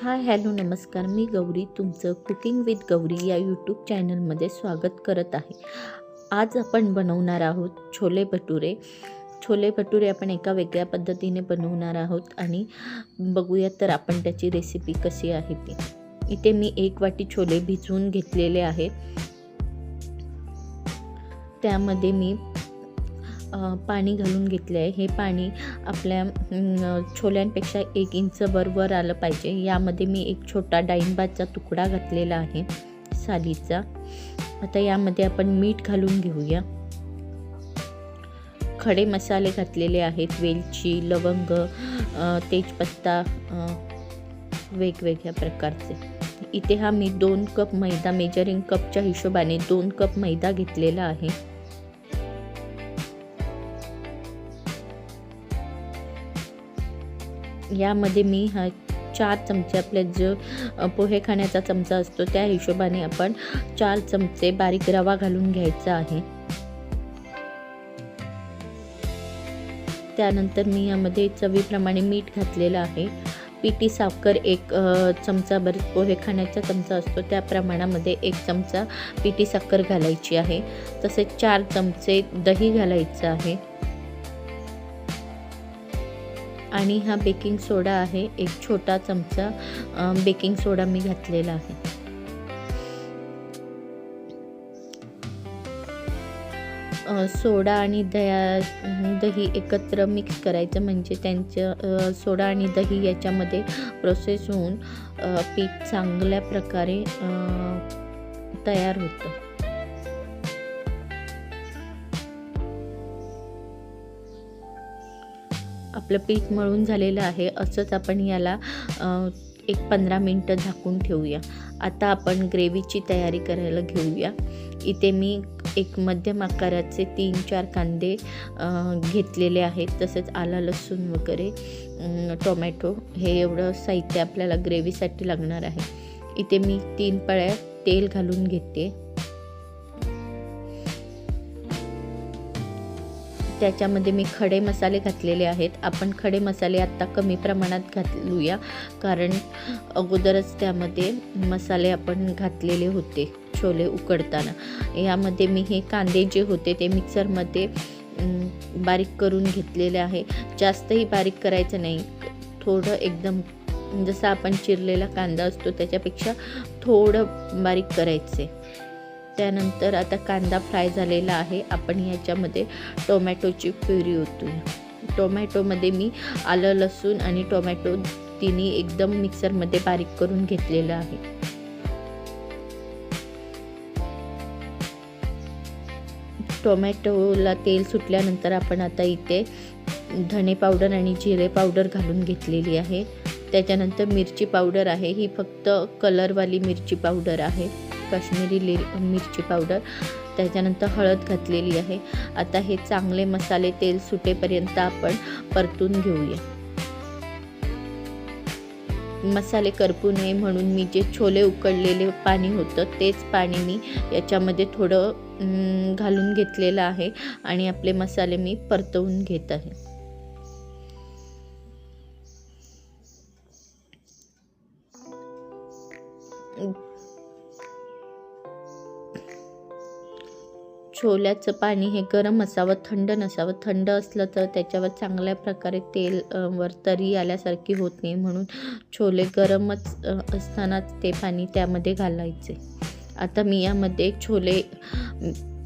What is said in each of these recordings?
Hi hello नमस्कार, मी गौरी तुमचं cooking with Gauri या यूट्यूब चॅनलमध्ये स्वागत करत आहे. आज आपण बनवणार आहोत छोले भटुरे. छोले भटुरे आपण एका वेगळ्या पद्धतीने बनवणार आहोत आणि बघूयात तर आपण त्याची रेसिपी कशी आहे ती. इथे मी 1 वाटी छोले भिजवून घेतलेले आहे. त्यामध्ये मी पाणी घालून घेतले आहे. हे पाणी आपल्या छोल्यांपेक्षा 1 इंच वर आलं पाहिजे. यामध्ये मी एक छोटा डाळिंबाचा तुकडा घातलेला आहे सालीचा. आता यामध्ये आपण मीठ घालून घेऊया. खडे मसाले घातलेले आहेत, वेलची, लवंग, तेजपत्ता, वेगवेगळ्या प्रकारचे. इथे हा मी 2 कप मैदा, मेजरिंग कपच्या हिशोबाने 2 कप मैदा घेतलेला आहे. यामध्ये मी 4 चमचे, आपल्या जो पोहे खाण्याचा चमचा असतो त्या हिशोबाने आपण 4 चमचे बारीक रवा घालून घ्यायचा आहे. त्यानंतर मी यामध्ये चवीप्रमाणे मीठ घातलेलं आहे. पिठी साखर 1 चमचा, बरेच पोहे खाण्याचा चमचा असतो त्या प्रमाणामध्ये 1 चमचा पिठी साखर घालायची आहे. तसेच 4 चमचे दही घालायचं आहे. आणि हा बेकिंग सोडा आहे, 1 छोटा चमचा बेकिंग सोडा मी घातलेला आहे. सोडा आणि दही एकत्र मिक्स करायचं, म्हणजे त्यांचं सोडा आणि दही याच्यामध्ये प्रोसेस होऊन पीठ चांगल्या प्रकारे तयार होतं. आपलं पीठ मळून झालेलं आहे. असंच आपण याला 15 मिनटं झाकून ठेवूया. आता आपण ग्रेव्हीची तयारी करायला घेऊया. इथे मी एक मध्यम आकाराचे 3-4 कांदे घेतलेले आहेत. तसेच आला, लसूण वगैरे, टोमॅटो, हे एवढं साहित्य आपल्याला ग्रेव्हीसाठी लागणार आहे. इथे मी 3 पळ्या तेल घालून घेते. त्याच्यामध्ये मी खडे मसाले घातलेले आहेत. आपण खडे मसाले आत्ता कमी प्रमाणात घालूया, कारण अगोदरच त्यामध्ये मसाले आपण घातलेले होते छोले उकडताना. यामध्ये मी हे कांदे जे होते ते मिक्सरमध्ये बारीक करून घेतलेले आहे. जास्तही बारीक करायचं नाही, थोडं एकदम जसा आपण चिरलेला कांदा असतो त्याच्यापेक्षा थोडं बारीक करायचे. त्यानंतर आता कांदा फ्राय झालेला आहे. आपण याच्यामध्ये टोमॅटोची प्युरी ओतूया. टोमॅटोमध्ये मी आलं, लसूण आणि टोमॅटो तिन्ही एकदम मिक्सरमध्ये बारीक करून घेतलेलं आहे. टोमॅटोला तेल सुटल्यानंतर आपण आता इथे धणे पावडर आणि जिरे पावडर घालून घेतलेली आहे. त्याच्यानंतर मिरची पावडर आहे, ही फक्त कलरवाली मिरची पावडर आहे, काश्मीरी मिरची पावडर. त्याच्यानंतर हळद घातलेली आहे. आता हे चांगले मसाले तेल सुटेपर्यंत आपण परतून घेऊया. मसाले करपू नये म्हणून मी जे छोले उकडलेले पाणी होतं तेच पाणी मी याच्यामध्ये थोडं घालून घेतलेलं आहे आणि आपले मसाले मी परतवून घेत आहे. छोल्याचं पाणी हे गरम असावं, थंड नसावं. थंड असलं तर त्याच्यावर चांगल्या प्रकारे तेल वर तरी आल्यासारखी होत नाही, म्हणून छोले गरमच असतानाच ते पाणी त्यामध्ये घालायचे. आता मी यामध्ये छोले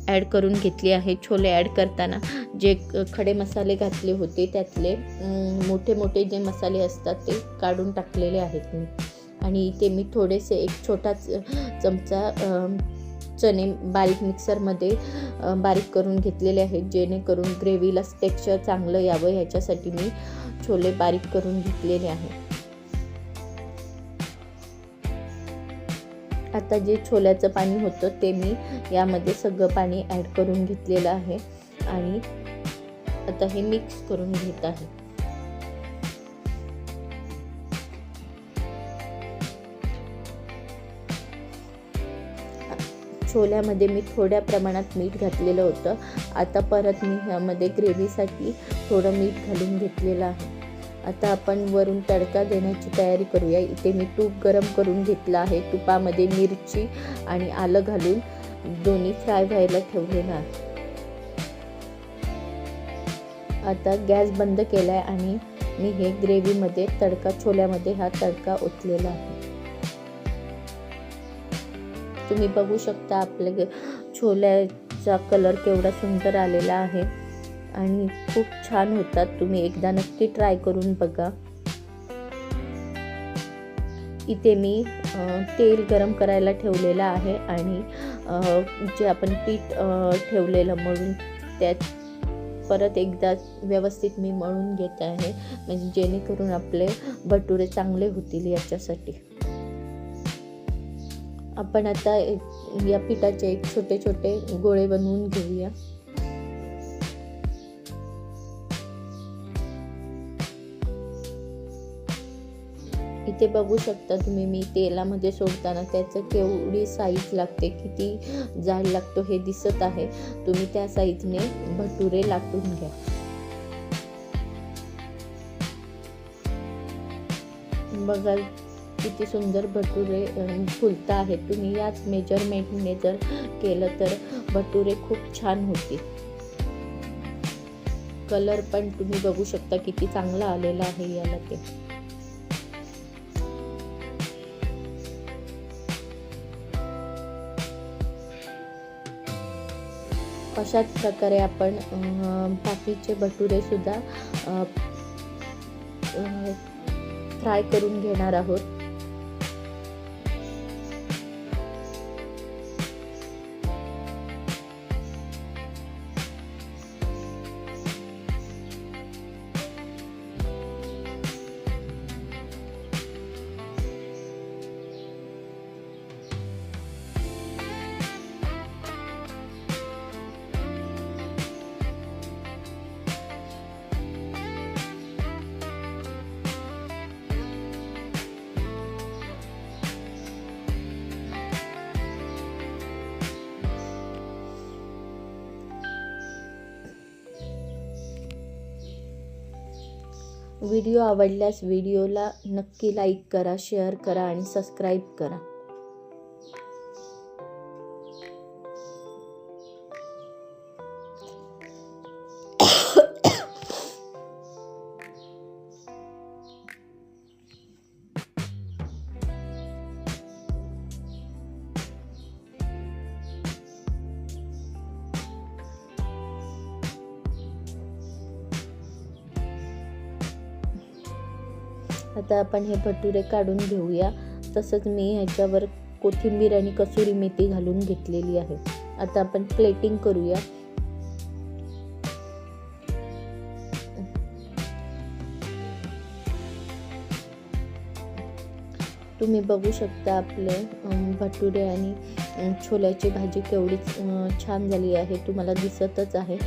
ॲड करून घेतले आहे. छोले ॲड करताना जे खडे मसाले घातले होते त्यातले मोठे मोठे जे मसाले असतात ते काढून टाकलेले आहेत मी. आणि इथे मी थोडेसे 1 छोटा चमचा चणे बारीक मिक्सरमध्ये बारीक करून घेतलेले आहेत, जेणेकरून ग्रेव्हीला टेक्स्चर चांगलं यावं ह्याच्यासाठी मी छोले बारीक करून घेतलेले आहे. आता जे छोल्याचं पाणी होतं ते मी यामध्ये सगळं पाणी ॲड करून घेतलेलं आहे आणि आता हे मिक्स करून घेत आहे. छोल्यामध्ये मी थोड्या प्रमाणात मीठ घातलेलं होतं. आता परत मी ह्यामध्ये ग्रेव्हीसाठी थोडं मीठ घालून घेतलेलं आहे. आता आपण वरून तडका देण्याची तयारी करूया. इथे मी तूप गरम करून घेतलं आहे. तुपामध्ये मिरची आणि आलं घालून दोन्ही फ्राय व्हायला ठेवलेलं आहे. आता गॅस बंद केलाय आणि मी हे ग्रेव्हीमध्ये तडका, छोल्यामध्ये हा तडका ओतलेला आहे. तुम्ही बघू शकता आपल्या छोल्याचा कलर केवढा सुंदर आलेला आहे आणि खूप छान होतात. तुम्ही एकदा नक्की ट्राय करून बघा. इथे मी तेल गरम करायला ठेवलेलं आहे आणि जे आपण पीठ ठेवलेलं मळून त्यात परत एकदा व्यवस्थित मी मळून घेत आहे, म्हणजे जेणेकरून आपले भटुरे चांगले होतील. याच्यासाठी आपण आता या पिठाचे एक छोटे छोटे गोळे बनवून घेऊया. इथे बघू शकता तुम्ही, मी तेलामध्ये सोडताना त्याचं केवढी साईज लागते, किती जाड लागतो हे दिसत आहे. तुम्ही त्या साईजने भटुरे लाटून घ्या. बघा किती सुंदर भटुरे फुलता आहेत. तुम्ही याच मेजरमेंटने जर केलं तर भटुरे खूप छान होतील. कलर पण तुम्ही बघू शकता किती चांगला आलेला आहे याला. ते अशाच प्रकारे आपण बाकीचे भटुरे सुद्धा फ्राय करून घेणार आहोत. व्हिडिओ आवडल्यास व्हिडिओला नक्की लाईक करा, शेअर करा आणि सबस्क्राईब करा. आता आपण हे भटुरे काढून घेऊया. तसंच मी ह्याच्यावर कोथिंबीर आणि कसुरी मेथी घालून घेतलेली आहे. आता आपण प्लेटिंग करूया. तुम्ही बघू शकता आपले भटुरे आणि छोल्याची भाजी केवढी छान झाली आहे, तुम्हाला दिसतच आहे.